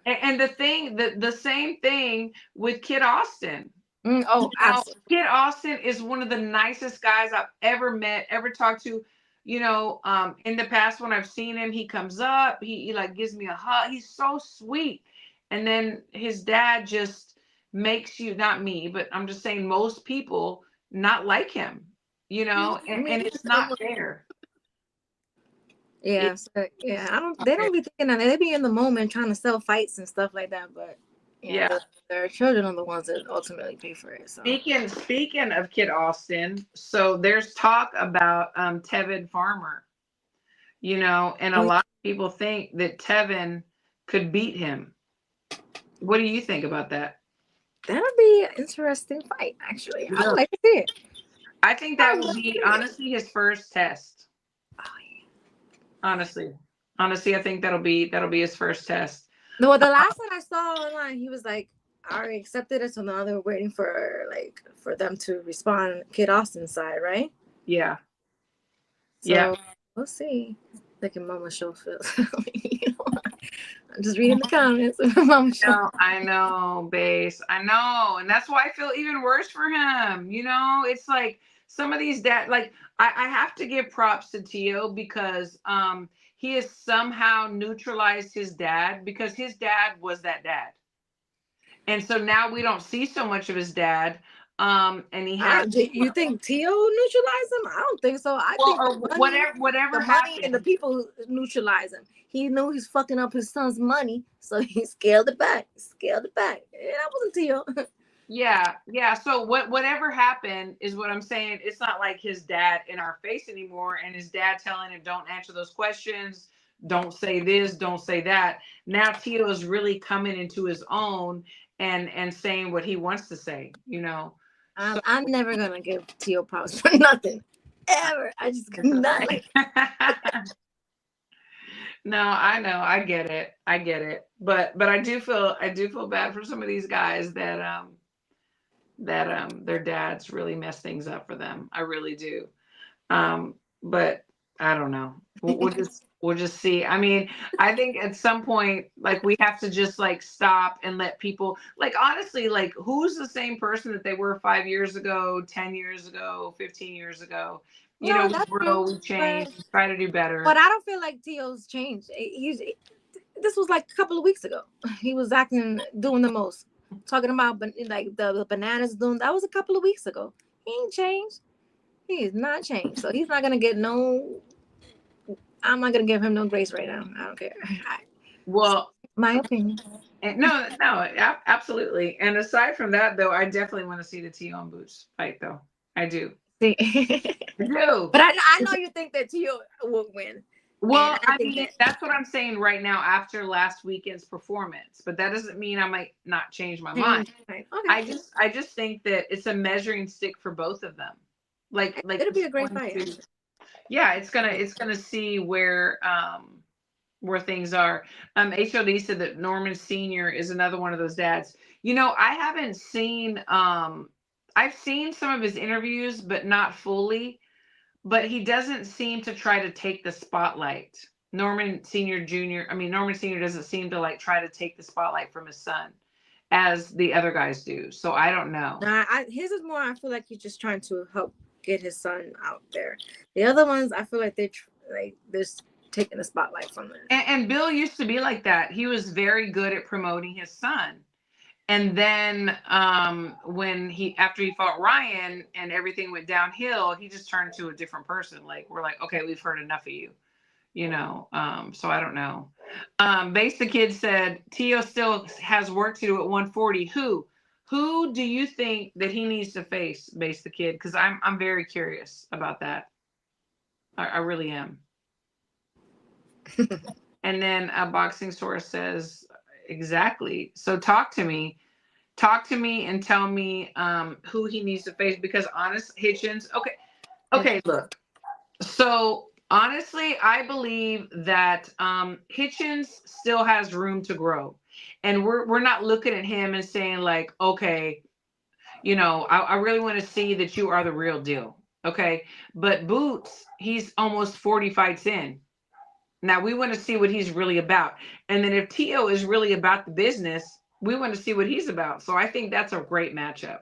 And the same thing with Kid Austin. Absolutely. Kid Austin is one of the nicest guys I've ever met, ever talked to. In the past when I've seen him, he comes up, he like gives me a hug. He's so sweet. And then his dad just makes you, not me, but I'm just saying most people not like him, and it's not fair. Yeah, they don't be thinking that. They be in the moment trying to sell fights and stuff like that, but Yeah. Their children are the ones that ultimately pay for it. So Speaking of Kid Austin, so there's talk about Tevin Farmer, and a lot of people think that Tevin could beat him. What do you think about that? That'll be an interesting fight, actually. Yeah. I'd like to see it. I think that will be honestly his first test. Oh, yeah. Honestly, I think that'll be his first test. No, the last one I saw online, he was like, I already accepted it, so now they're waiting for them to respond. Kid Austin's side, right? Yeah. So yeah. We'll see. Like in Mama Show feels. I'm just reading the comments. Mama Show. I know, Base. I know, and that's why I feel even worse for him. It's like some of these like I have to give props to Tio because he has somehow neutralized his dad because his dad was that dad. And so now we don't see so much of his dad. And he has. You think Tio neutralized him? I don't think so. I think whatever the happened. money and the people neutralize him. He knew he's fucking up his son's money, so he scaled it back. Yeah, that wasn't Tio. Yeah. So whatever happened is what I'm saying. It's not like his dad in our face anymore, and his dad telling him, "Don't answer those questions. Don't say this. Don't say that." Now Tio is really coming into his own and saying what he wants to say. I'm never gonna give Tio props for nothing, ever. I just not like. No, I know, I get it, but I do feel bad for some of these guys that their dads really mess things up for them. I really do. But I don't know. We'll just see. I mean, I think at some point, like we have to just like stop and let people honestly, who's the same person that they were 5 years ago, 10 years ago, 15 years ago? We grow, we change, we try to do better. But I don't feel like Tio's changed. This was like a couple of weeks ago. He was doing the most, talking about like the bananas doing. That was a couple of weeks ago. He ain't changed. He is not changed. So he's not gonna get no. I'm not gonna give him no grace right now. I don't care. Well, my opinion. No, absolutely. And aside from that, though, I definitely want to see the Tio and Boots fight, though. I do. See. I do. But I know you think that Tio will win. Well, I mean, that's what I'm saying right now after last weekend's performance. But that doesn't mean I might not change my mind. Right. Okay. I just think that it's a measuring stick for both of them. Like it'll be a great fight. Yeah, it's gonna see where things are. HOD said that Norman Sr. is another one of those dads. I haven't seen I've seen some of his interviews, but not fully. But he doesn't seem to try to take the spotlight. Norman Sr. doesn't seem to try to take the spotlight from his son as the other guys do. So I don't know. His is more, I feel like he's just trying to help get his son out there. The other ones, I feel like they're taking the spotlight from them. And Bill used to be like that. He was very good at promoting his son. And then when after he fought Ryan and everything went downhill, he just turned to a different person. We're like, okay, we've heard enough of you, so I don't know. Base the Kid said Tio still has work to do at 140. Who do you think that he needs to face, Base the Kid? Because I'm very curious about that. I really am. And then a boxing source says, exactly. So talk to me and tell me who he needs to face, because Hitchens. Okay, look. So honestly, I believe that Hitchens still has room to grow. And we're not looking at him and saying okay, I really want to see that you are the real deal. Okay. But Boots, he's almost 40 fights in. Now we want to see what he's really about. And then if Tio is really about the business, we want to see what he's about. So I think that's a great matchup.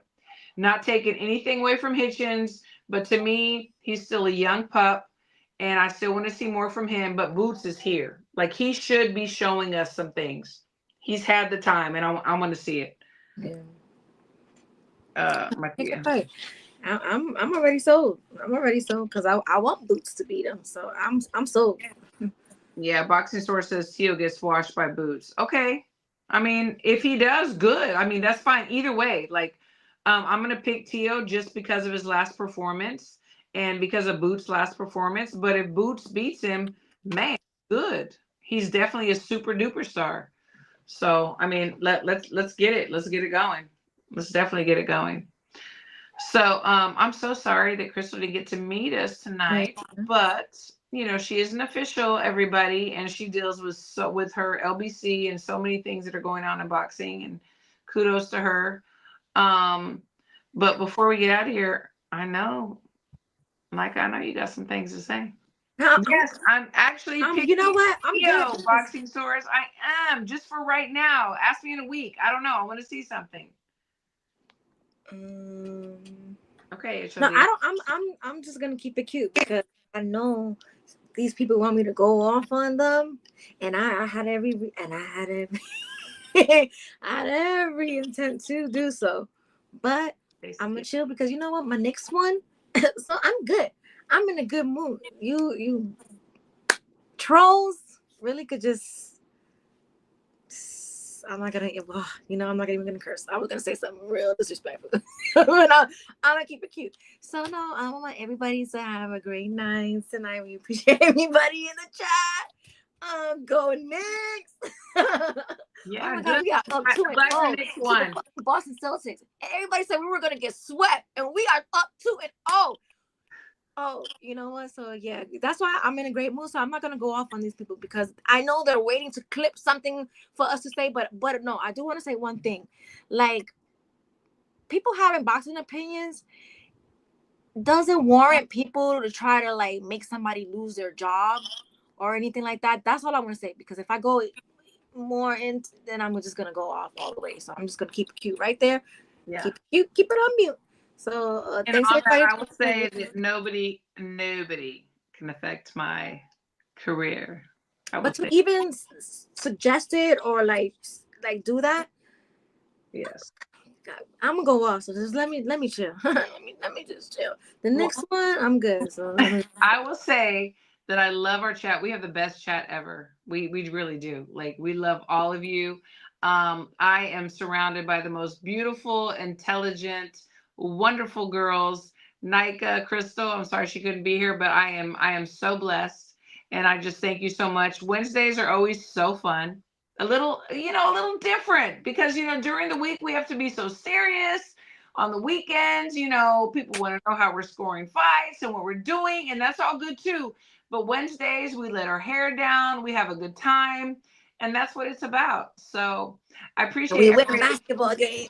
Not taking anything away from Hitchens, but to me, he's still a young pup, and I still want to see more from him. But Boots is here. He should be showing us some things. He's had the time, and I want to see it. Yeah. I'm already sold. Because I want Boots to beat him. So I'm sold. Yeah, boxing source says Tio gets washed by Boots. Okay. I mean, if he does, good. I mean, that's fine. Either way, like, I'm gonna pick Tio just because of his last performance and because of Boots' last performance. But if Boots beats him, man, good. He's definitely a super duper star. So I mean, let's get it. Let's get it going. Let's definitely get it going. So I'm so sorry that Crystal didn't get to meet us tonight, but you know she is an official, everybody, and she deals with her LBC and so many things that are going on in boxing. And kudos to her. Um, but before we get out of here, I know, Mike, I know you got some things to say. Yes, I'm actually picking you know what? I'm Theo good. boxing source. I am just for right now. Ask me in a week. I don't know. I want to see something. Okay. No, I don't. I'm just gonna keep it cute because I know these people want me to go off on them, and I had every I had every intent to do so, but I'm gonna chill because you know what? My next one, so I'm good. I'm in a good mood. You trolls really could just. I'm not gonna, I'm not even gonna curse. I was gonna say something real disrespectful, but I'm gonna keep it cute. So no, I want everybody to have a great night tonight. We appreciate everybody in the chat. Go next. Yeah, oh my God, we got up 2-0 next to one. the Boston Celtics. And everybody said we were gonna get swept, and we are up 2-0. Oh, you know what? So yeah, that's why I'm in a great mood. So I'm not gonna go off on these people because I know they're waiting to clip something for us to say. But no, I do want to say one thing. Like, people having boxing opinions doesn't warrant people to try to like make somebody lose their job or anything like that. That's all I want to say, because if I go more in, then I'm just gonna go off all the way. So I'm just gonna keep it cute right there. Yeah. Keep it cute, keep it on mute. So thanks everybody. I would say that nobody can affect my career. But to even suggest it or like do that, yes, I'm gonna go off. So just let me chill. let me just chill. The next one, I'm good. So I will say that I love our chat. We have the best chat ever. We really do. Like, we love all of you. I am surrounded by the most beautiful, intelligent, wonderful girls. Nika, Crystal, I'm sorry she couldn't be here, but I am so blessed. And I just thank you so much. Wednesdays are always so fun. A little different because, during the week we have to be so serious. On the weekends, people want to know how we're scoring fights and what we're doing, and that's all good too. But Wednesdays, we let our hair down, we have a good time, and that's what it's about. So I appreciate we win a basketball game.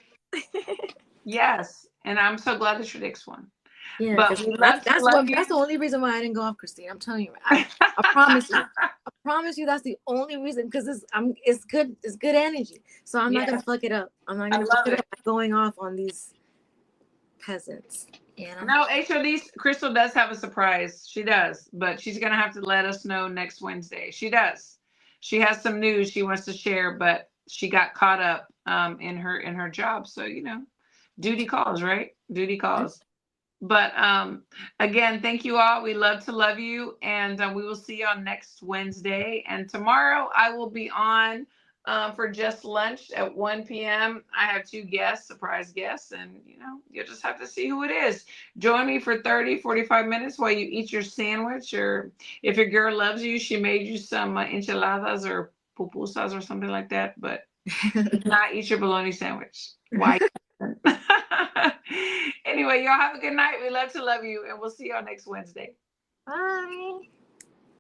Yes, and I'm so glad that your next one. Yeah, but that's the only reason why I didn't go off, Christine. I'm telling you, I promise you. I promise you, that's the only reason, because it's good energy. So I'm not gonna fuck it up. I'm not gonna fuck it up by going off on these peasants. No, HOD Crystal does have a surprise. She does, but she's gonna have to let us know next Wednesday. She does. She has some news she wants to share, but she got caught up in her job. So duty calls, right? Duty calls. But again, thank you all. We love to love you, and we will see you on next Wednesday. And tomorrow I will be on for Just Lunch at 1 p.m. I have 2 surprise guests, and you'll just have to see who it is. Join me for 30-45 minutes while you eat your sandwich, or if your girl loves you, she made you some enchiladas or pupusas or something like that, but not eat your bologna sandwich. Why? Anyway, y'all have a good night. We love to love you, and we'll see y'all next Wednesday. Bye.